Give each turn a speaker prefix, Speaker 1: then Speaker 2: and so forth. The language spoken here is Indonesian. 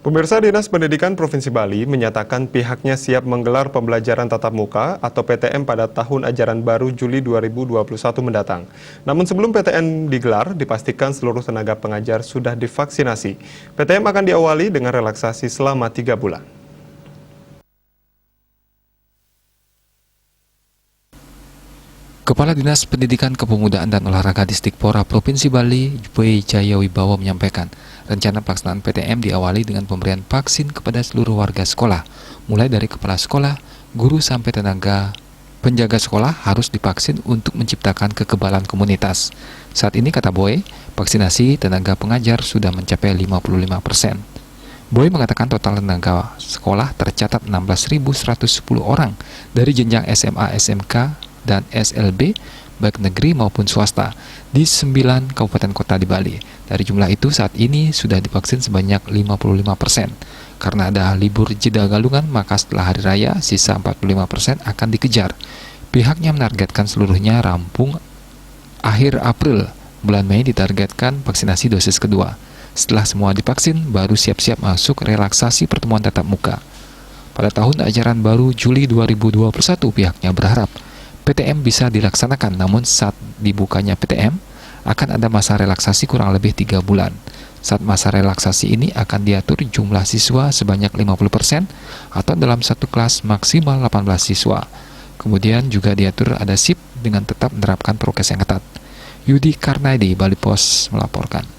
Speaker 1: Pemirsa, Dinas Pendidikan Provinsi Bali menyatakan pihaknya siap menggelar pembelajaran tatap muka atau PTM pada tahun ajaran baru Juli 2021 mendatang. Namun sebelum PTM digelar, dipastikan seluruh tenaga pengajar sudah divaksinasi. PTM akan diawali dengan relaksasi selama 3 bulan.
Speaker 2: Kepala Dinas Pendidikan Kepemudaan dan Olahraga Distikpora Provinsi Bali, Boy Jaya Wibawa menyampaikan, rencana pelaksanaan PTM diawali dengan pemberian vaksin kepada seluruh warga sekolah, mulai dari kepala sekolah, guru sampai tenaga penjaga sekolah harus divaksin untuk menciptakan kekebalan komunitas. Saat ini, kata Boy, vaksinasi tenaga pengajar sudah mencapai 55%. Boy mengatakan total tenaga sekolah tercatat 16.110 orang dari jenjang SMA, SMK, dan SLB, baik negeri maupun swasta, di 9 kabupaten kota di Bali. Dari jumlah itu, saat ini sudah divaksin sebanyak 55%. Karena ada libur jeda galungan, maka setelah hari raya, sisa 45% akan dikejar. Pihaknya menargetkan seluruhnya rampung akhir April. Bulan Mei ditargetkan vaksinasi dosis kedua. Setelah semua divaksin, baru siap-siap masuk relaksasi pertemuan tatap muka. Pada tahun ajaran baru Juli 2021, pihaknya berharap PTM bisa dilaksanakan, namun saat dibukanya PTM akan ada masa relaksasi kurang lebih 3 bulan. Saat masa relaksasi ini akan diatur jumlah siswa sebanyak 50% atau dalam satu kelas maksimal 18 siswa. Kemudian juga diatur ada shift dengan tetap menerapkan prokes yang ketat. Yudi Karnaidi, Bali Pos melaporkan.